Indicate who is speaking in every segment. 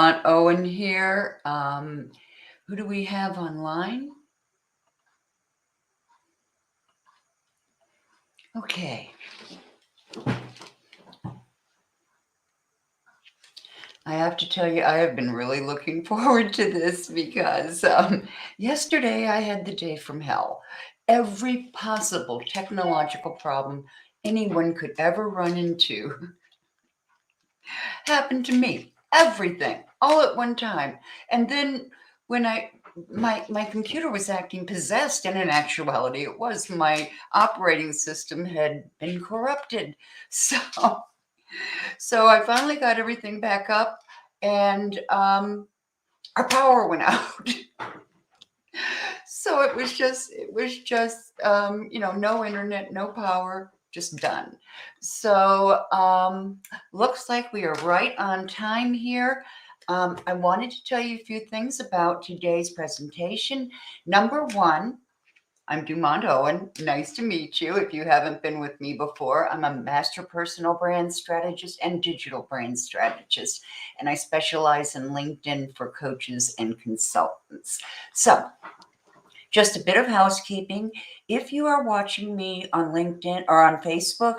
Speaker 1: Aunt Owen here. Who do we have online? Okay. I have to tell you, I have been really looking forward to this because yesterday I had the day from hell. Every possible technological problem anyone could ever run into happened to me. Everything, all at one time. And then when my computer was acting possessed, and in actuality it was, my operating system had been corrupted. So I finally got everything back up, and our power went out. So it was just no internet, no power, just done. So looks like we are right on time here. I wanted to tell you a few things about today's presentation. Number one, I'm Dumont Owen. Nice to meet you. If you haven't been with me before, I'm a master personal brand strategist and digital brand strategist, and I specialize in LinkedIn for coaches and consultants. So, just a bit of housekeeping. If you are watching me on LinkedIn or on Facebook,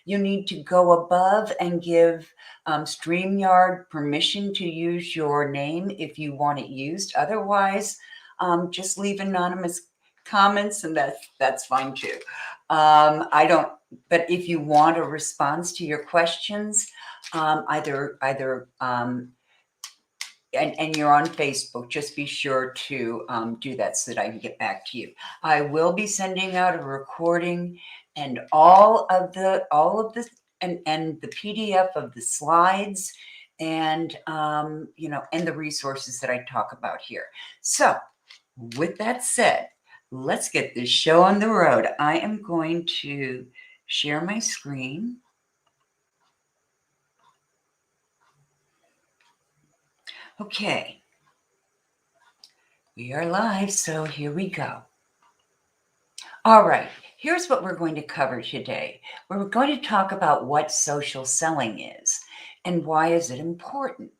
Speaker 1: you need to go above and give StreamYard permission to use your name if you want it used. Otherwise, just leave anonymous comments, and that's fine too. I don't. But if you want a response to your questions, either and you're on Facebook, just be sure to do that so that I can get back to you. I will be sending out a recording and all of this and the PDF of the slides and and the resources that I talk about here. So with that said, let's get this show on the road. I am going to share my screen. Okay. We are live, so here we go. All right, here's what we're going to cover today. We're going to talk about what social selling is and why is it important.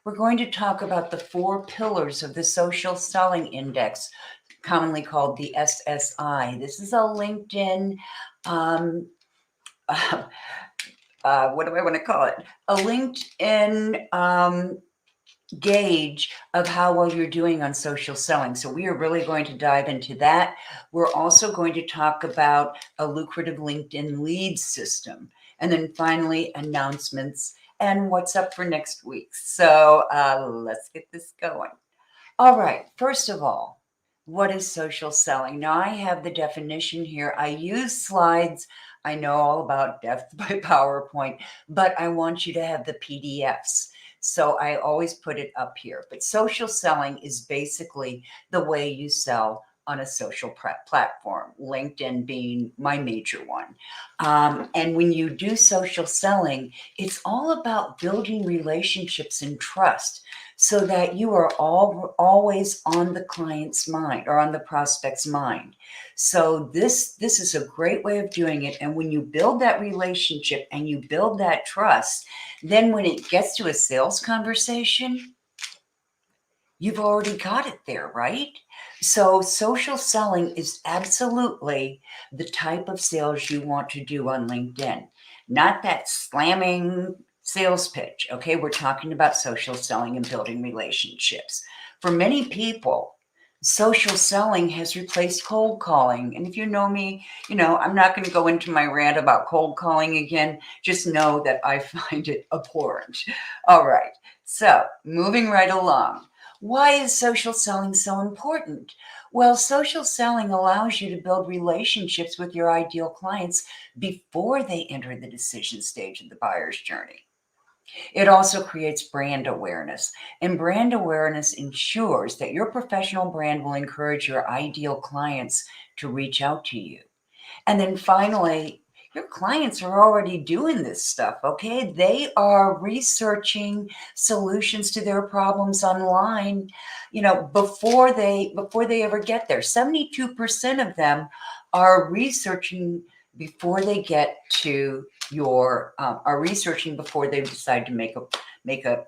Speaker 1: We're going to talk about the 4 pillars of the social selling index, commonly called the SSI. This is a LinkedIn, what do I want to call it? A LinkedIn gauge of how well you're doing on social selling. So we are really going to dive into that. We're also going to talk about a lucrative LinkedIn lead system. And then finally, announcements and what's up for next week. So let's get this going. All right, first of all, what is social selling? Now I have the definition here. I use slides. I know all about death by PowerPoint, but I want you to have the PDFs. So I always put it up here. But social selling is basically the way you sell on a social platform, LinkedIn being my major one. And when you do social selling, it's all about building relationships and trust so that you are always on the client's mind or on the prospect's mind. So this is a great way of doing it. And when you build that relationship and you build that trust, then when it gets to a sales conversation, you've already got it there, right? So social selling is absolutely the type of sales you want to do on LinkedIn, not that slamming sales pitch. Okay, we're talking about social selling and building relationships. For many people, social selling has replaced cold calling. And if you know me, I'm not going to go into my rant about cold calling again. Just know that I find it abhorrent. All right, so moving right along. Why is social selling so important? Well, social selling allows you to build relationships with your ideal clients before they enter the decision stage of the buyer's journey. It also creates brand awareness, and brand awareness ensures that your professional brand will encourage your ideal clients to reach out to you. And then finally, your clients are already doing this stuff, okay? They are researching solutions to their problems online, before they ever get there. 72% of them are researching before they get to are researching before they decide to make a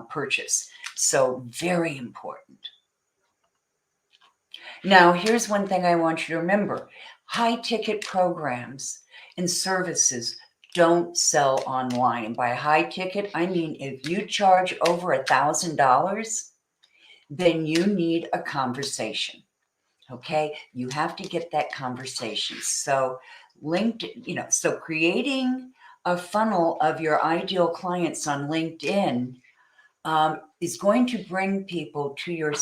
Speaker 1: purchase. So very important. Now, here's one thing I want you to remember. High ticket programs and services don't sell online. And by high ticket, I mean if you charge over $1,000, then you need a conversation. Okay, you have to get that conversation. So LinkedIn, so creating a funnel of your ideal clients on LinkedIn is going to bring people to your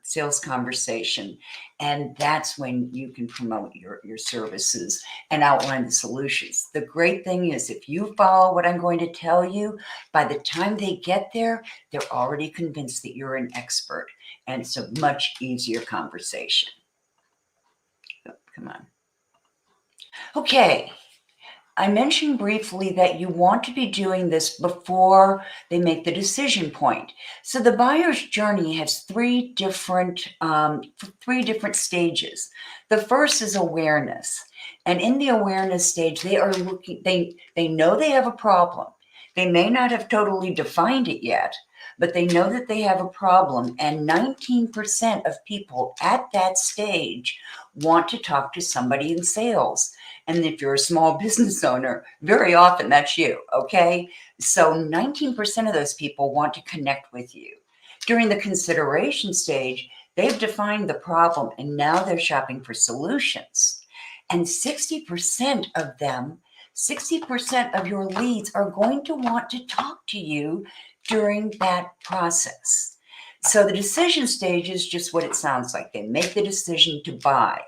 Speaker 1: sales conversation, and that's when you can promote your services and outline the solutions. The great thing is, if you follow what I'm going to tell you, by the time they get there, they're already convinced that you're an expert, and it's a much easier conversation. Oh, come on. Okay. I mentioned briefly that you want to be doing this before they make the decision point. So the buyer's journey has three different stages. The first is awareness. And in the awareness stage, they are looking, they know they have a problem. They may not have totally defined it yet, but they know that they have a problem. And 19% of people at that stage want to talk to somebody in sales. And if you're a small business owner, very often that's you, okay? So 19% of those people want to connect with you. During the consideration stage, they've defined the problem and now they're shopping for solutions. And 60% of them, 60% of your leads are going to want to talk to you during that process. So the decision stage is just what it sounds like. They make the decision to buy.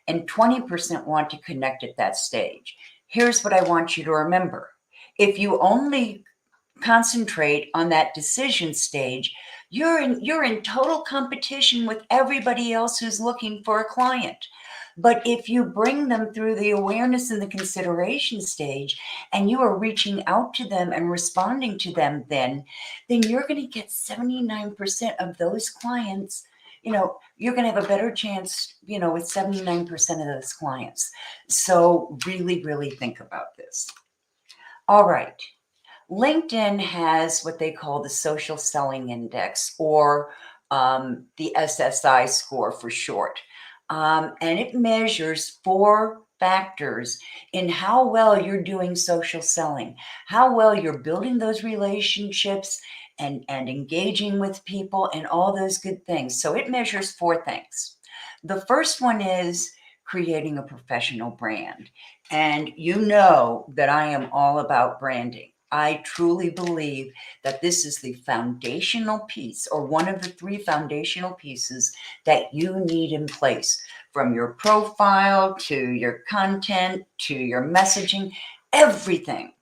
Speaker 1: And 20% want to connect at that stage. Here's what I want you to remember. If you only concentrate on that decision stage, you're in total competition with everybody else who's looking for a client. But if you bring them through the awareness and the consideration stage, and you are reaching out to them and responding to them, then you're going to get 79% of those clients. You're going to have a better chance, with 79% of those clients. So really, really think about this. All right. LinkedIn has what they call the social selling index, or the SSI score for short. And it measures 4 factors in how well you're doing social selling, how well you're building those relationships and engaging with people and all those good things. So it measures 4 things. The first one is creating a professional brand. And you know that I am all about branding. I truly believe that this is the foundational piece, or one of the 3 foundational pieces that you need in place, from your profile to your content to your messaging. Everything,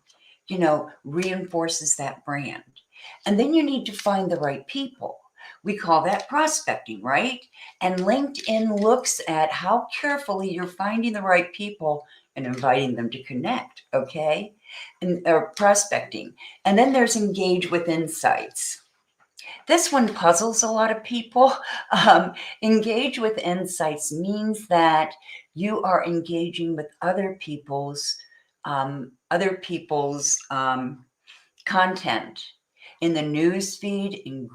Speaker 1: reinforces that brand. And then you need to find the right people. We call that prospecting, right? And LinkedIn looks at how carefully you're finding the right people and inviting them to connect, okay? And prospecting. And then there's engage with insights. This one puzzles a lot of people. Engage with insights means that you are engaging with other people's content in the news feed, in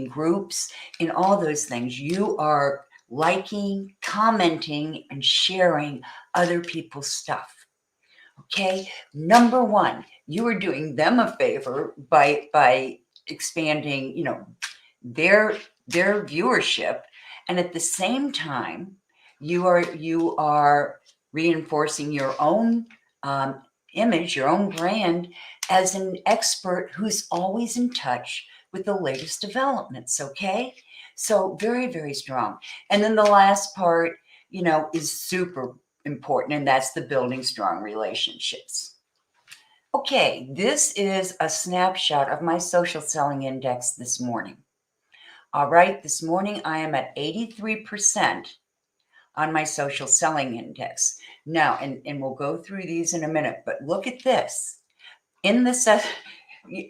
Speaker 1: groups, in all those things. You are liking, commenting, and sharing other people's stuff. Okay, number 1, you are doing them a favor by expanding, their viewership, and at the same time, you are reinforcing your own image, your own brand as an expert who's always in touch with the latest developments. Okay, so very, very strong. And then the last part, is super important, and that's the building strong relationships. Okay, this is a snapshot of my social selling index this morning. All right, this morning I am at 83% on my social selling index. Now, and we'll go through these in a minute, but look at this. In this,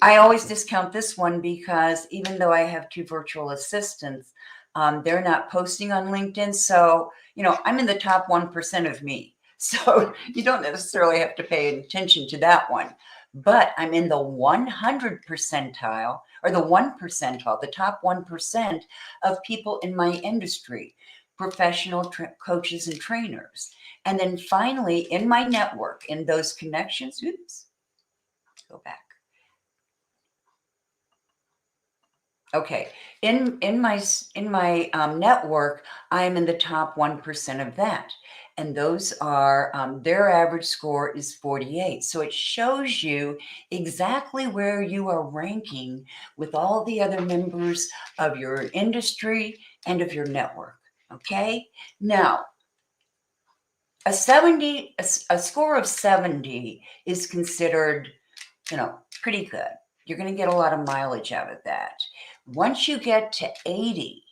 Speaker 1: I always discount this one because even though I have 2 virtual assistants, they're not posting on LinkedIn. So, I'm in the top 1% of me. So you don't necessarily have to pay attention to that one. But I'm in the 100 percentile, or the 1 percentile, the top 1% of people in my industry, professional coaches and trainers. And then finally, in my network, in those connections, oops, go back. Okay, in my network, I'm in the top 1% of that, and those are their average score is 48. So it shows you exactly where you are ranking with all the other members of your industry and of your network. Okay, now a score of 70 is considered, pretty good. You're going to get a lot of mileage out of that. Once you get to 80,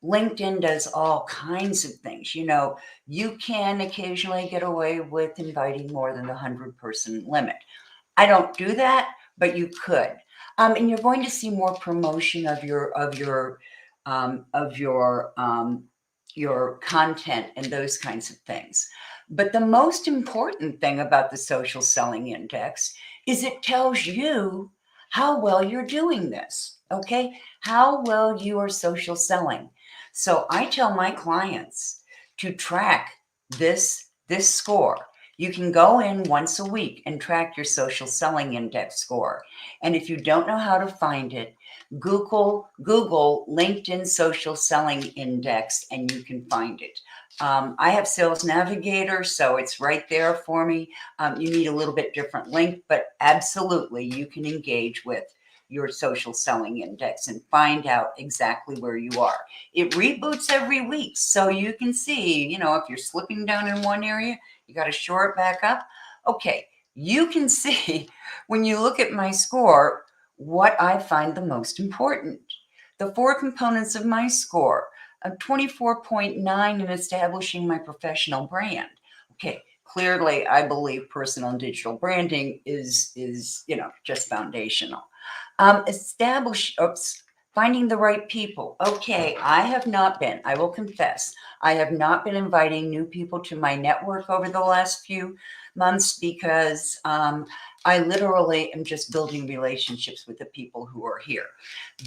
Speaker 1: LinkedIn does all kinds of things. You can occasionally get away with inviting more than the 100-person limit. I don't do that, but you could. And you're going to see more promotion of your content and those kinds of things. But the most important thing about the social selling index is it tells you how well you're doing this, okay? How well you are social selling. So I tell my clients to track this score. You can go in once a week and track your social selling index score. And if you don't know how to find it, Google LinkedIn social selling index and you can find it. I have Sales Navigator, so it's right there for me. You need a little bit different link, but absolutely you can engage with your social selling index and find out exactly where you are. It reboots every week, so you can see, if you're slipping down in one area, you got to shore it back up. Okay, you can see when you look at my score what I find the most important. The 4 components of my score, a 24.9 in establishing my professional brand. Okay, clearly I believe personal and digital branding is just foundational. Finding the right people. Okay, I will confess, I have not been inviting new people to my network over the last few months because I literally am just building relationships with the people who are here.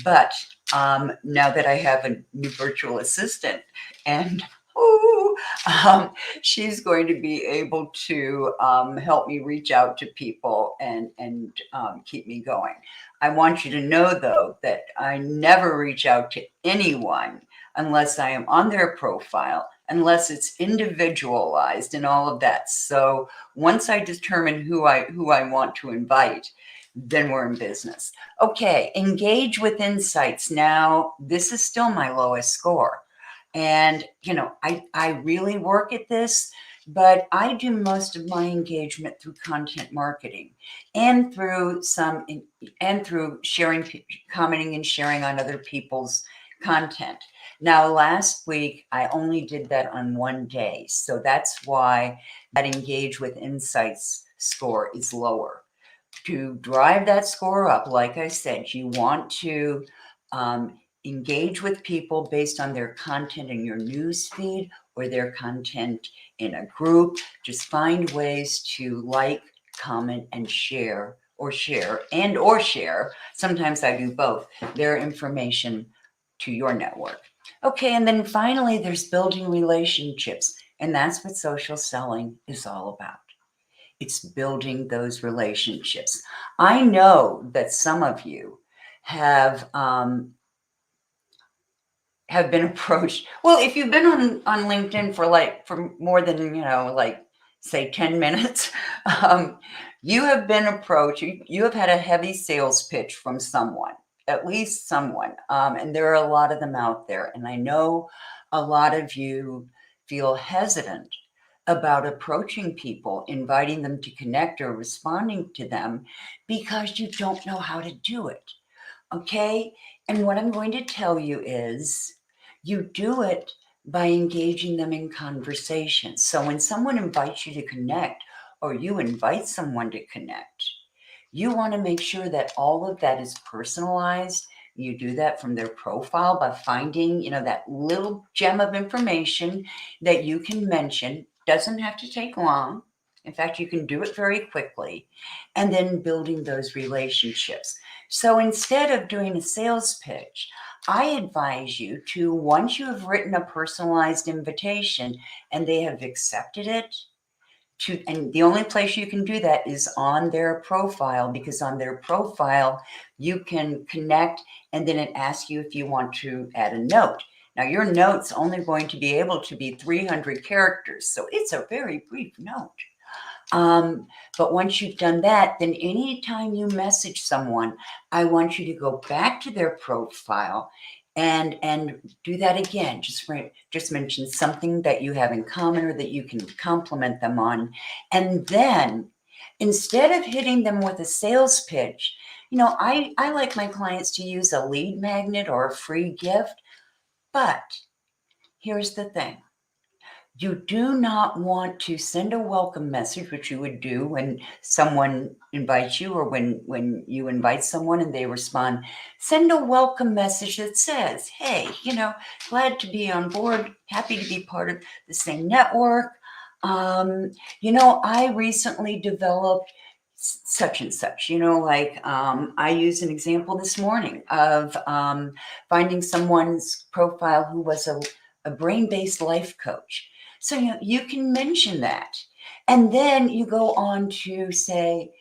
Speaker 1: But now that I have a new virtual assistant and she's going to be able to help me reach out to people and keep me going. I want you to know, though, that I never reach out to anyone unless I am on their profile, unless it's individualized and all of that. So once I determine who I want to invite, then we're in business. Okay, engage with insights. Now, this is still my lowest score. And, I really work at this, but I do most of my engagement through content marketing and through sharing, commenting and sharing on other people's content. Now, last week, I only did that on one day. So that's why that engage with insights score is lower. To drive that score up, like I said, you want to engage with people based on their content in your news feed or their content in a group. Just find ways to like, comment, and share, or share. Sometimes I do both, their information to your network. Okay, and then finally, there's building relationships. And that's what social selling is all about. It's building those relationships. I know that some of you have been approached. Well, if you've been on LinkedIn for more than, say 10 minutes, you have been approached. You have had a heavy sales pitch from someone, at least someone. And there are a lot of them out there. And I know a lot of you feel hesitant about approaching people, inviting them to connect or responding to them because you don't know how to do it. Okay? And what I'm going to tell you is you do it by engaging them in conversation. So when someone invites you to connect or you invite someone to connect, you want to make sure that all of that is personalized. You do that from their profile by finding, that little gem of information that you can mention. Doesn't have to take long. In fact, you can do it very quickly. And then building those relationships. So instead of doing a sales pitch, I advise you to, once you have written a personalized invitation and they have accepted it, and the only place you can do that is on their profile, because on their profile you can connect, and then it asks you if you want to add a note. Now your note's only going to be able to be 300 characters, so it's a very brief note. But once you've done that, then anytime you message someone, I want you to go back to their profile and do that again. Just mention something that you have in common or that you can compliment them on. And then instead of hitting them with a sales pitch, I like my clients to use a lead magnet or a free gift. But here's the thing. You do not want to send a welcome message, which you would do when someone invites you, or when you invite someone and they respond. Send a welcome message that says, hey, glad to be on board, happy to be part of the same network. I recently developed such and such, I used an example this morning of finding someone's profile who was a brain-based life coach. So you can mention that. And then you go on to say,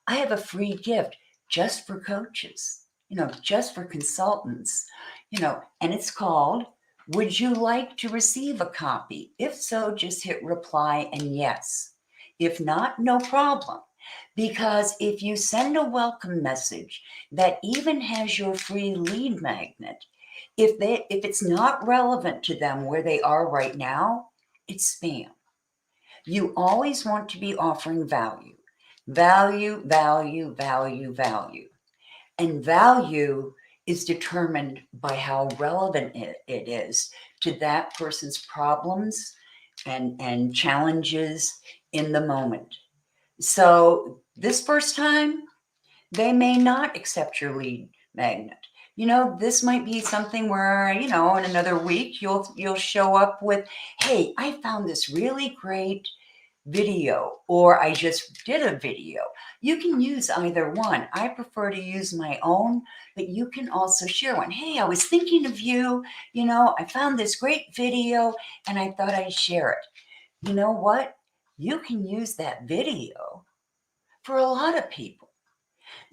Speaker 1: I have a free gift just for coaches, just for consultants, and it's called, would you like to receive a copy? If so, just hit reply and yes. If not, no problem. Because if you send a welcome message that even has your free lead magnet, if it's not relevant to them where they are right now, it's spam. You always want to be offering value. Value, value, value, value. And value is determined by how relevant it is to that person's problems and challenges in the moment. So this first time, they may not accept your lead magnet. This might be something where, in another week, you'll show up with, hey, I found this really great video, or I just did a video. You can use either one. I prefer to use my own, but you can also share one. Hey, I was thinking of you. I found this great video and I thought I'd share it. You know what? You can use that video for a lot of people.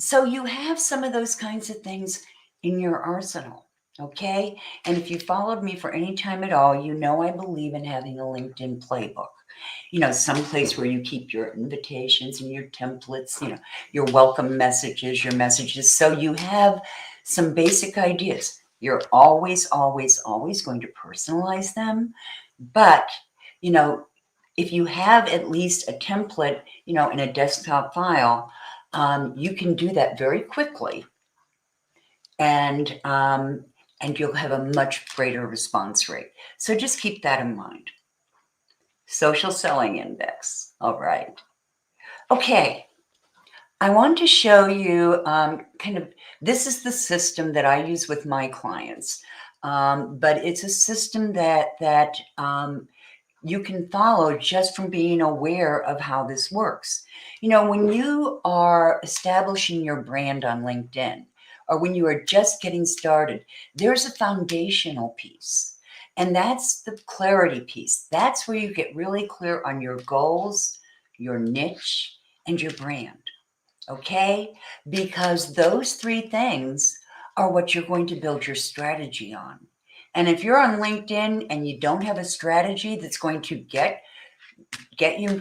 Speaker 1: So you have some of those kinds of things in your arsenal, okay? And if you followed me for any time at all, I believe in having a LinkedIn playbook. Some place where you keep your invitations and your templates, your welcome messages, your messages. So you have some basic ideas. You're always, always, always going to personalize them. But, if you have at least a template, in a desktop file, you can do that very quickly, and you'll have a much greater response rate. So just keep that in mind. Social selling index. All right. Okay. I want to show you this is the system that I use with my clients, but it's a system that you can follow just from being aware of how this works. When you are establishing your brand on LinkedIn, or when you are just getting started, there's a foundational piece, and that's the clarity piece. That's where you get really clear on your goals, your niche, and your brand. Okay? Because those three things are what you're going to build your strategy on. And if you're on LinkedIn and you don't have a strategy that's going to get you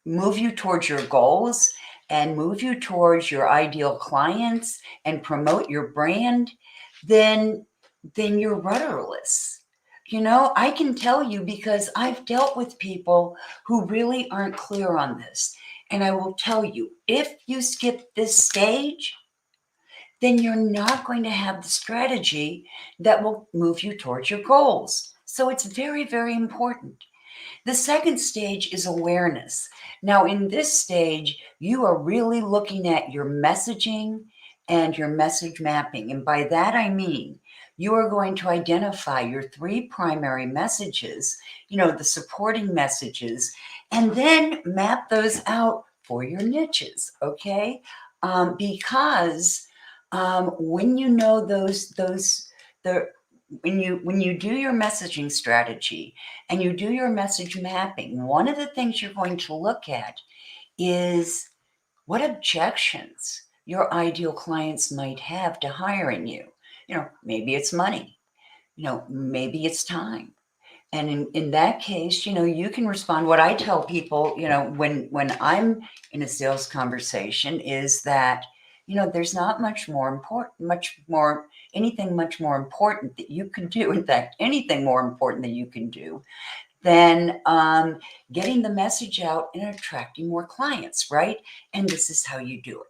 Speaker 1: move you towards your goals and move you towards your ideal clients and promote your brand, then you're rudderless. I can tell you, because I've dealt with people who really aren't clear on this. And I will tell you, if you skip this stage, then you're not going to have the strategy that will move you towards your goals. So it's very, very important. The second stage is awareness. Now, in this stage, you are really looking at your messaging and your message mapping. And by that, I mean, you are going to identify your three primary messages, the supporting messages, and then map those out for your niches, okay? Because When you know the when you do your messaging strategy and you do your message mapping, one of the things you're going to look at is what objections your ideal clients might have to hiring you. Maybe it's money, maybe it's time. And in that case, you can respond. What I tell people, when I'm in a sales conversation is that, there's not anything much more important that you can do. In fact, anything more important that you can do than getting the message out and attracting more clients, right? And this is how you do it.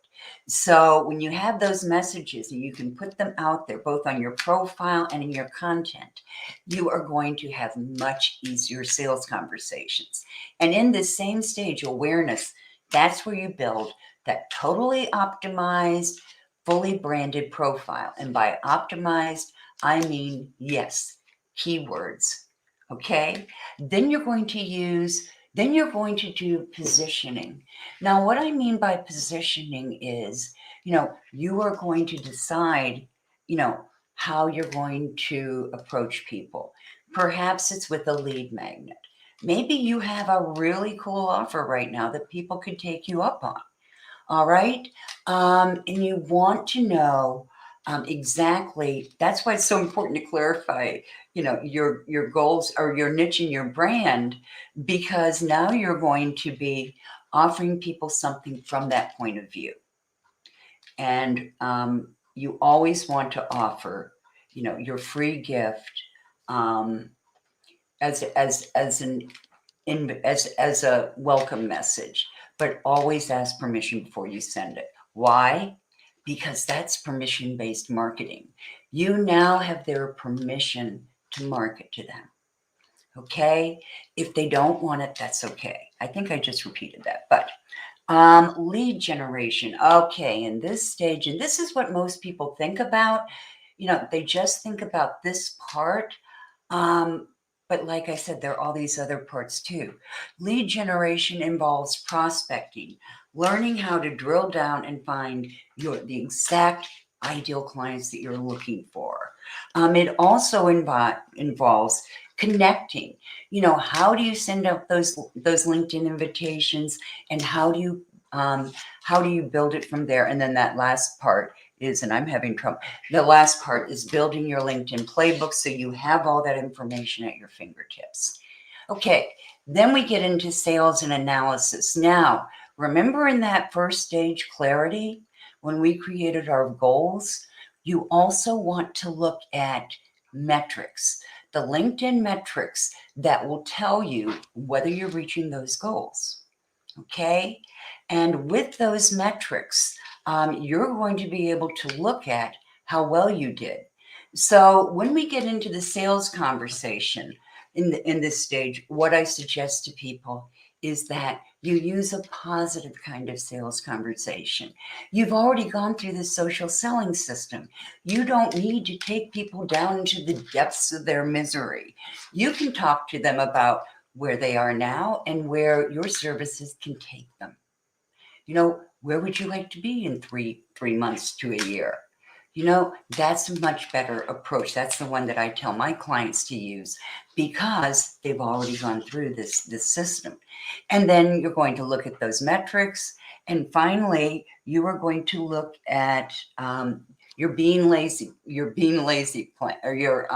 Speaker 1: So when you have those messages and you can put them out there, both on your profile and in your content, you are going to have much easier sales conversations. And in this same stage, awareness, that's where you build that totally optimized, fully branded profile. And by optimized, I mean, yes, keywords. Okay, then you're going to do positioning. Now, what I mean by positioning is, you are going to decide, how you're going to approach people. Perhaps it's with a lead magnet. Maybe you have a really cool offer right now that people could take you up on. All right. And you want to know exactly, that's why it's so important to clarify, your goals or your niche and your brand, because now you're going to be offering people something from that point of view. And you always want to offer, your free gift as a welcome message, but always ask permission before you send it. Why? Because that's permission-based marketing. You now have their permission to market to them. Okay? If they don't want it, that's okay. I think I just repeated that. But lead generation. Okay, in this stage, and this is what most people think about. They just think about this part. But like I said, there are all these other parts too. Lead generation involves prospecting, learning how to drill down and find the exact ideal clients that you're looking for. It also involves connecting. How do you send out those LinkedIn invitations, and how do you build it from there? And then that last part is, and I'm having trouble, the last part is building your LinkedIn playbook so you have all that information at your fingertips. Okay, then we get into sales and analysis. Now, remember in that first stage, clarity, when we created our goals, you also want to look at metrics, the LinkedIn metrics that will tell you whether you're reaching those goals. Okay, and with those metrics, you're going to be able to look at how well you did. So when we get into the sales conversation in this stage, what I suggest to people is that you use a positive kind of sales conversation. You've already gone through the social selling system. You don't need to take people down into the depths of their misery. You can talk to them about where they are now and where your services can take them. Where would you like to be in three months to a year? That's a much better approach. That's the one that I tell my clients to use because they've already gone through this system. And then you're going to look at those metrics. And finally, you are going to look at your being lazy plan, or your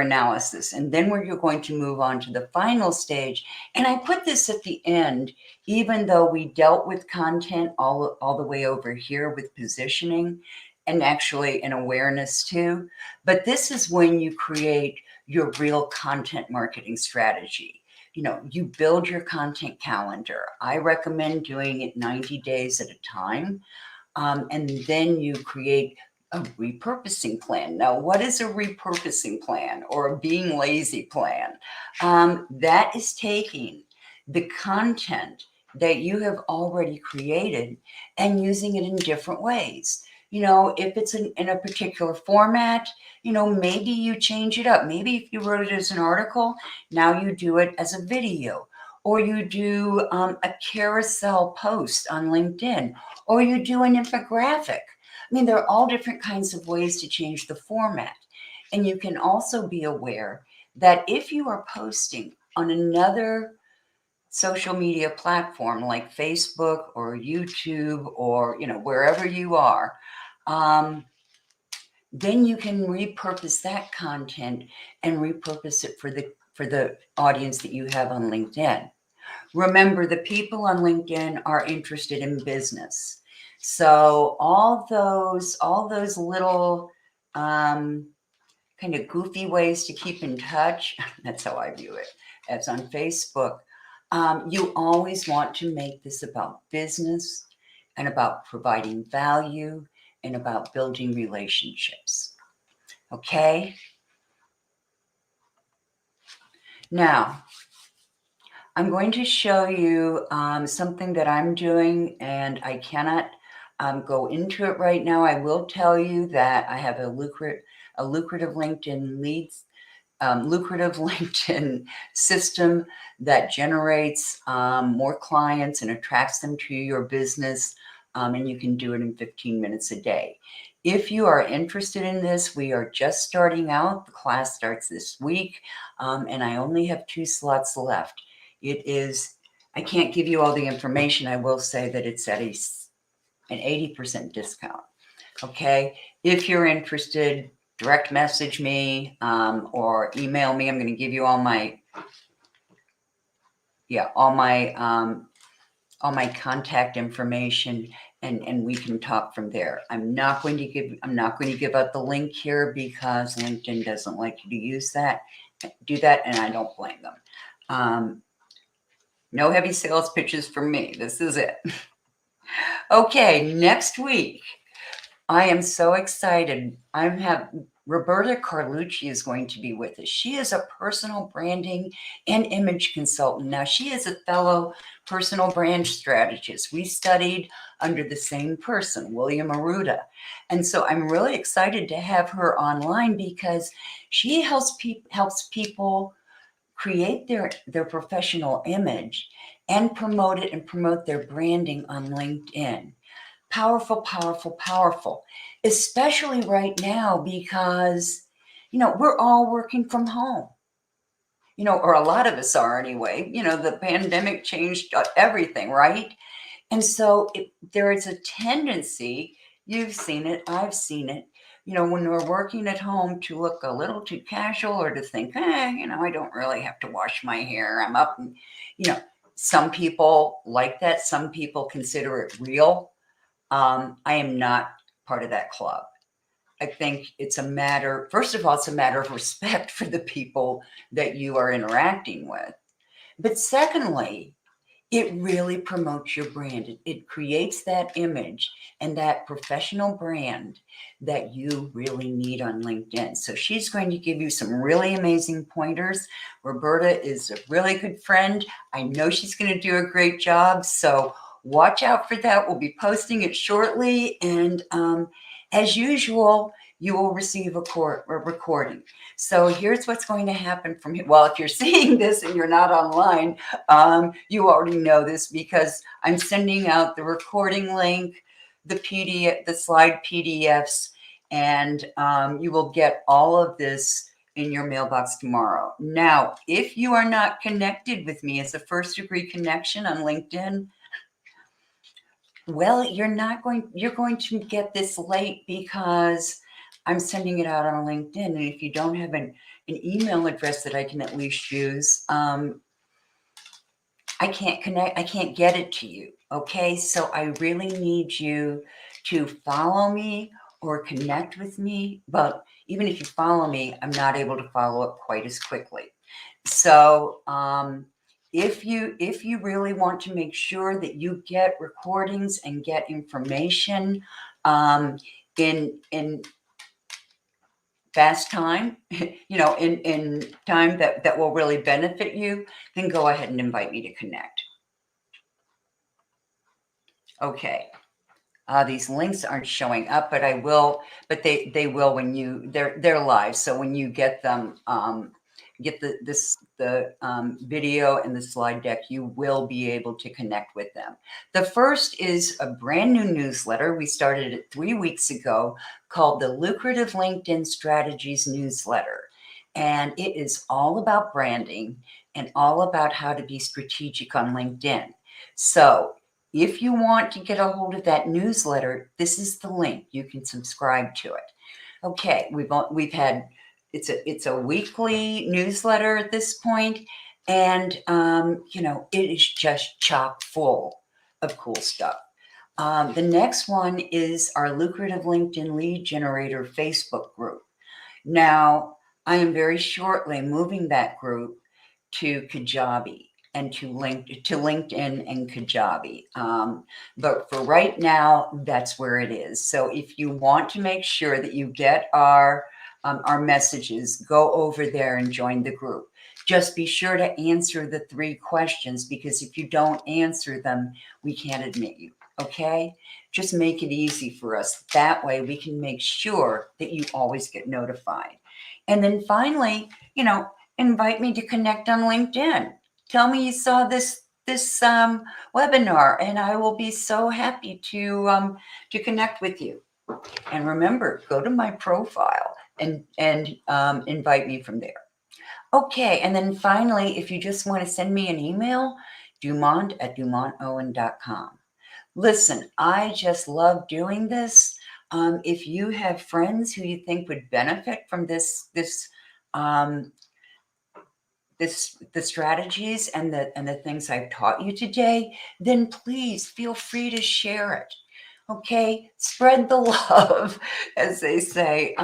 Speaker 1: analysis. And then you're going to move on to the final stage. And I put this at the end, even though we dealt with content all the way over here with positioning and actually an awareness too. But this is when you create your real content marketing strategy. You build your content calendar. I recommend doing it 90 days at a time. And then you create a repurposing plan. Now, what is a repurposing plan or a being lazy plan? That is taking the content that you have already created and using it in different ways. If it's in a particular format, maybe you change it up. Maybe if you wrote it as an article, now you do it as a video, or you do a carousel post on LinkedIn, or you do an infographic. mean, there are all different kinds of ways to change the format. And you can also be aware that if you are posting on another social media platform like Facebook or YouTube or, wherever you are, then you can repurpose that content and repurpose it for the audience that you have on LinkedIn. Remember, the people on LinkedIn are interested in business. So all those little kind of goofy ways to keep in touch, that's how I view it, as on Facebook. You always want to make this about business and about providing value and about building relationships. Okay? Now, I'm going to show you something that I'm doing, and I cannot go into it right now. I will tell you that I have a lucrative LinkedIn system that generates more clients and attracts them to your business, and you can do it in 15 minutes a day. If you are interested in this, we are just starting out. The class starts this week, and I only have 2 slots left. I can't give you all the information. I will say that it's at an 80% discount. Okay. If you're interested, direct message me or email me. I'm going to give you all my contact information, and we can talk from there. I'm not going to give out the link here because LinkedIn doesn't like you to do that, and I don't blame them. No heavy sales pitches from me. This is it. Okay, next week, I am so excited. Roberta Carlucci is going to be with us. She is a personal branding and image consultant. Now, she is a fellow personal brand strategist. We studied under the same person, William Arruda. And so I'm really excited to have her online because she helps people create their professional image and promote it and promote their branding on LinkedIn. Powerful, powerful, powerful, especially right now because, we're all working from home, or a lot of us are anyway. The pandemic changed everything, right? And so there is a tendency, you've seen it, I've seen it, when we're working at home to look a little too casual or to think, I don't really have to wash my hair. I'm up and, some people like that. Some people consider it real. I am not part of that club. I think first of all, it's a matter of respect for the people that you are interacting with. But secondly, it really promotes your brand. It creates that image and that professional brand that you really need on LinkedIn. So she's going to give you some really amazing pointers. Roberta is a really good friend. I know she's going to do a great job. So watch out for that. We'll be posting it shortly. And as usual, you will receive a recording. So here's what's going to happen from here. Well, if you're seeing this and you're not online, you already know this because I'm sending out the recording link, the PDF, the slide PDFs, and you will get all of this in your mailbox tomorrow. Now, if you are not connected with me as a first degree connection on LinkedIn, well, you're going to get this late because I'm sending it out on LinkedIn. And if you don't have an email address that I can at least use, I can't get it to you. Okay. So I really need you to follow me or connect with me. But even if you follow me, I'm not able to follow up quite as quickly. So, if you really want to make sure that you get recordings and get information in fast time, in time that will really benefit you, then go ahead and invite me to connect. Okay. These links aren't showing up, but they will when they're live. So when you get them, get the video and the slide deck, you will be able to connect with them. The first is a brand new newsletter. We started it 3 weeks ago called the Lucrative LinkedIn Strategies Newsletter. And it is all about branding and all about how to be strategic on LinkedIn. So if you want to get a hold of that newsletter, this is the link. You can subscribe to it. Okay, we've had it's a weekly newsletter at this point, and it is just chock full of cool stuff. The next one is our lucrative LinkedIn lead generator Facebook group. Now, I am very shortly moving that group to Kajabi and to LinkedIn and Kajabi. But for right now, that's where it is. So if you want to make sure that you get our messages, go over there and join the group. Just be sure to answer the 3 questions, because if you don't answer them, we can't admit you. Okay? Just make it easy for us. That way we can make sure that you always get notified. And then finally, invite me to connect on LinkedIn. Tell me you saw this webinar, and I will be so happy to connect with you. And remember, go to my profile and invite me from there. Okay, and then finally, if you just want to send me an email, dumont@dumontowen.com. Listen, I just love doing this. If you have friends who you think would benefit from the strategies and the things I've taught you today, then please feel free to share it. Okay, spread the love, as they say.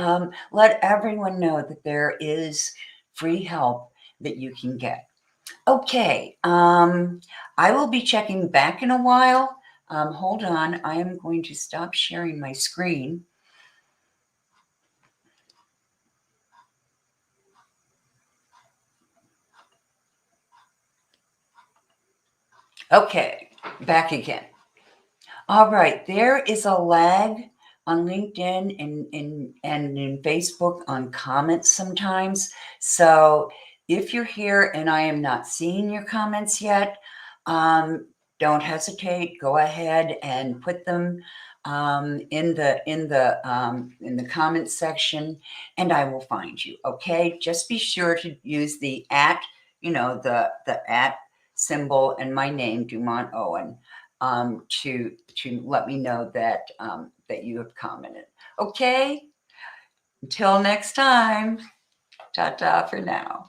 Speaker 1: Let everyone know that there is free help that you can get. Okay, I will be checking back in a while. Hold on, I am going to stop sharing my screen. Okay, back again. All right, there is a lag on LinkedIn and in Facebook on comments sometimes. So if you're here and I am not seeing your comments yet, don't hesitate. Go ahead and put them in the comments section, and I will find you. Okay, just be sure to use the @ the @ symbol and my name, Dumont Owen, to let me know that that you have commented. Okay, until next time, ta-ta for now.